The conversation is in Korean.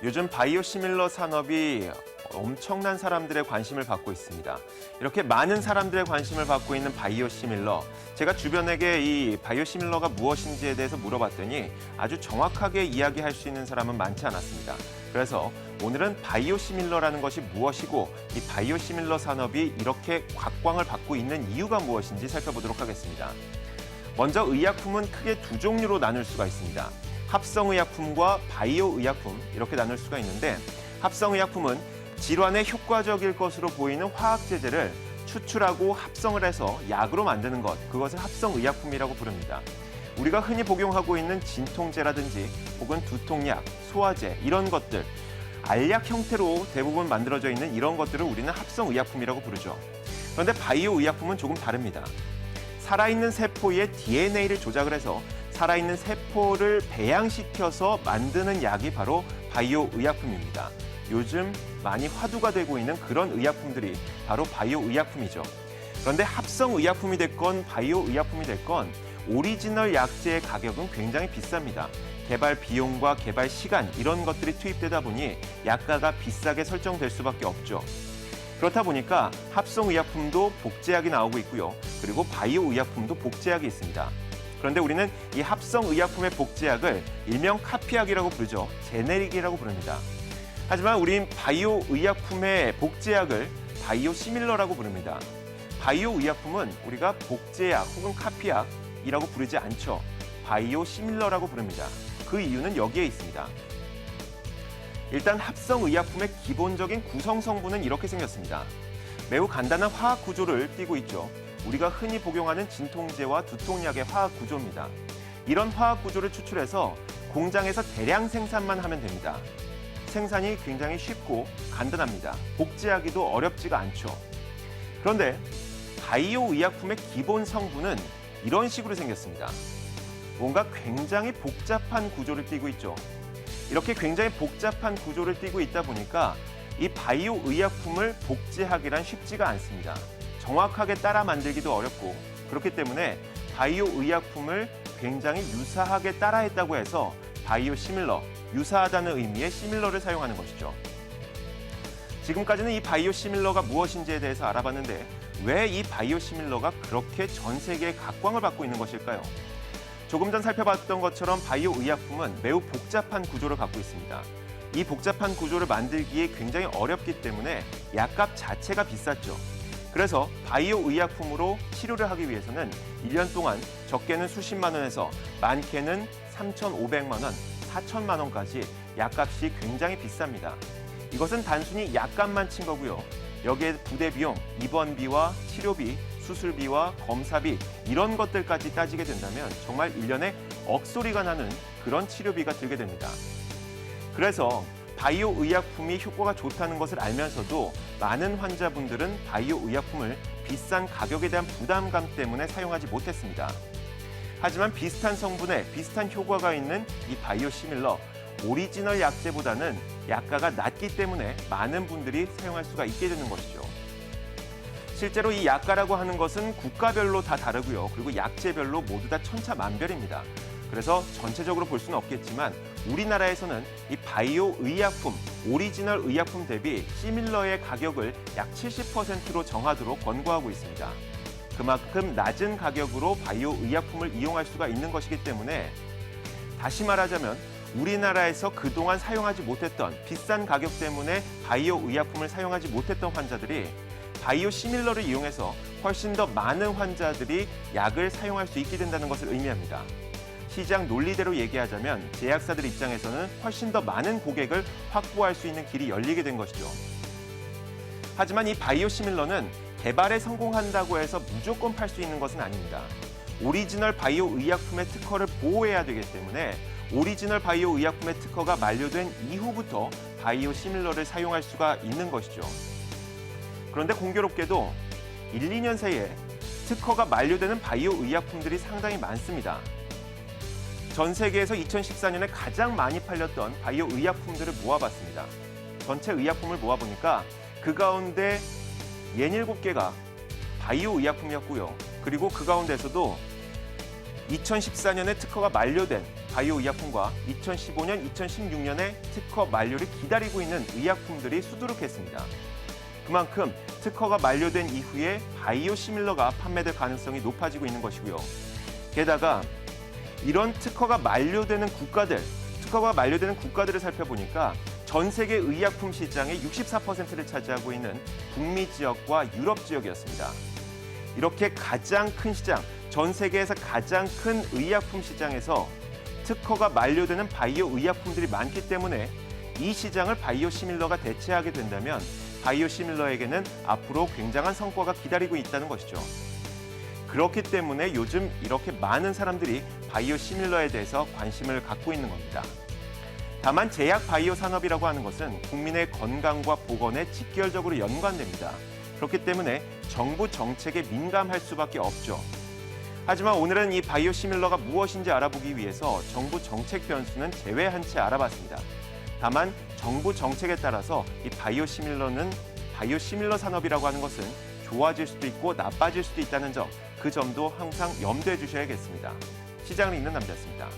요즘 바이오시밀러 산업이 엄청난 사람들의 관심을 받고 있습니다. 이렇게 많은 사람들의 관심을 받고 있는 바이오시밀러. 제가 주변에게 이 바이오시밀러가 무엇인지에 대해서 물어봤더니 아주 정확하게 이야기할 수 있는 사람은 많지 않았습니다. 그래서 오늘은 바이오시밀러라는 것이 무엇이고 이 바이오시밀러 산업이 이렇게 각광을 받고 있는 이유가 무엇인지 살펴보도록 하겠습니다. 먼저 의약품은 크게 두 종류로 나눌 수가 있습니다. 합성의약품과 바이오의약품 이렇게 나눌 수가 있는데 합성의약품은 질환에 효과적일 것으로 보이는 화학제제를 추출하고 합성을 해서 약으로 만드는 것, 그것을 합성의약품이라고 부릅니다. 우리가 흔히 복용하고 있는 진통제라든지 혹은 두통약, 소화제 이런 것들, 알약 형태로 대부분 만들어져 있는 이런 것들을 우리는 합성의약품이라고 부르죠. 그런데 바이오의약품은 조금 다릅니다. 살아있는 세포의 DNA를 조작을 해서 살아있는 세포를 배양시켜서 만드는 약이 바로 바이오의약품입니다. 요즘 많이 화두가 되고 있는 그런 의약품들이 바로 바이오의약품이죠. 그런데 합성의약품이 됐건 바이오의약품이 됐건 오리지널 약제의 가격은 굉장히 비쌉니다. 개발 비용과 개발 시간 이런 것들이 투입되다 보니 약가가 비싸게 설정될 수밖에 없죠. 그렇다 보니까 합성의약품도 복제약이 나오고 있고요. 그리고 바이오의약품도 복제약이 있습니다. 그런데 우리는 이 합성의약품의 복제약을 일명 카피약이라고 부르죠. 제네릭이라고 부릅니다. 하지만 우린 바이오의약품의 복제약을 바이오시밀러라고 부릅니다. 바이오의약품은 우리가 복제약 혹은 카피약이라고 부르지 않죠. 바이오시밀러라고 부릅니다. 그 이유는 여기에 있습니다. 일단 합성의약품의 기본적인 구성 성분은 이렇게 생겼습니다. 매우 간단한 화학 구조를 띠고 있죠. 우리가 흔히 복용하는 진통제와 두통약의 화학 구조입니다. 이런 화학 구조를 추출해서 공장에서 대량 생산만 하면 됩니다. 생산이 굉장히 쉽고 간단합니다. 복제하기도 어렵지가 않죠. 그런데 바이오의약품의 기본 성분은 이런 식으로 생겼습니다. 뭔가 굉장히 복잡한 구조를 띠고 있죠. 이렇게 굉장히 복잡한 구조를 띠고 있다 보니까 이 바이오의약품을 복제하기란 쉽지가 않습니다. 정확하게 따라 만들기도 어렵고 그렇기 때문에 바이오의약품을 굉장히 유사하게 따라했다고 해서 바이오시밀러, 유사하다는 의미의 시밀러를 사용하는 것이죠. 지금까지는 이 바이오시밀러가 무엇인지에 대해서 알아봤는데 왜 이 바이오시밀러가 그렇게 전 세계에 각광을 받고 있는 것일까요? 조금 전 살펴봤던 것처럼 바이오의약품은 매우 복잡한 구조를 갖고 있습니다. 이 복잡한 구조를 만들기에 굉장히 어렵기 때문에 약값 자체가 비쌌죠. 그래서 바이오의약품으로 치료를 하기 위해서는 1년 동안 적게는 수십만 원에서 많게는 3,500만 원, 4천만 원까지 약값이 굉장히 비쌉니다. 이것은 단순히 약값만 친 거고요. 여기에 부대 비용, 입원비와 치료비, 수술비와 검사비 이런 것들까지 따지게 된다면 정말 1년에 억소리가 나는 그런 치료비가 들게 됩니다. 그래서 바이오의약품이 효과가 좋다는 것을 알면서도 많은 환자분들은 바이오의약품을 비싼 가격에 대한 부담감 때문에 사용하지 못했습니다. 하지만 비슷한 성분에 비슷한 효과가 있는 이 바이오시밀러, 오리지널 약제보다는 약가가 낮기 때문에 많은 분들이 사용할 수가 있게 되는 것이죠. 실제로 이 약가라고 하는 것은 국가별로 다 다르고요. 그리고 약제별로 모두 다 천차만별입니다. 그래서 전체적으로 볼 수는 없겠지만 우리나라에서는 이 바이오 의약품, 오리지널 의약품 대비 시밀러의 가격을 약 70%로 정하도록 권고하고 있습니다. 그만큼 낮은 가격으로 바이오 의약품을 이용할 수가 있는 것이기 때문에 다시 말하자면 우리나라에서 그동안 사용하지 못했던 비싼 가격 때문에 바이오 의약품을 사용하지 못했던 환자들이 바이오 시밀러를 이용해서 훨씬 더 많은 환자들이 약을 사용할 수 있게 된다는 것을 의미합니다. 시장 논리대로 얘기하자면 제약사들 입장에서는 훨씬 더 많은 고객을 확보할 수 있는 길이 열리게 된 것이죠. 하지만 이 바이오시밀러는 개발에 성공한다고 해서 무조건 팔 수 있는 것은 아닙니다. 오리지널 바이오 의약품의 특허를 보호해야 되기 때문에 오리지널 바이오 의약품의 특허가 만료된 이후부터 바이오시밀러를 사용할 수가 있는 것이죠. 그런데 공교롭게도 1, 2년 새에 특허가 만료되는 바이오 의약품들이 상당히 많습니다. 전 세계에서 2014년에 가장 많이 팔렸던 바이오 의약품들을 모아봤습니다. 전체 의약품을 모아보니까 그 가운데 67개가 바이오 의약품이었고요. 그리고 그 가운데서도 2014년에 특허가 만료된 바이오 의약품과 2015년, 2016년에 특허 만료를 기다리고 있는 의약품들이 수두룩했습니다. 그만큼 특허가 만료된 이후에 바이오 시밀러가 판매될 가능성이 높아지고 있는 것이고요. 게다가 이런 특허가 만료되는 국가들을 살펴보니까 전 세계 의약품 시장의 64%를 차지하고 있는 북미 지역과 유럽 지역이었습니다. 이렇게 가장 큰 시장, 전 세계에서 가장 큰 의약품 시장에서 특허가 만료되는 바이오 의약품들이 많기 때문에 이 시장을 바이오 시밀러가 대체하게 된다면 바이오 시밀러에게는 앞으로 굉장한 성과가 기다리고 있다는 것이죠. 그렇기 때문에 요즘 이렇게 많은 사람들이 바이오 시밀러에 대해서 관심을 갖고 있는 겁니다. 다만 제약 바이오 산업이라고 하는 것은 국민의 건강과 보건에 직결적으로 연관됩니다. 그렇기 때문에 정부 정책에 민감할 수밖에 없죠. 하지만 오늘은 이 바이오 시밀러가 무엇인지 알아보기 위해서 정부 정책 변수는 제외한 채 알아봤습니다. 다만 정부 정책에 따라서 이 바이오 시밀러 산업이라고 하는 것은 좋아질 수도 있고 나빠질 수도 있다는 점, 그 점도 항상 염두해 주셔야겠습니다. 시장을 읽는 남자였습니다.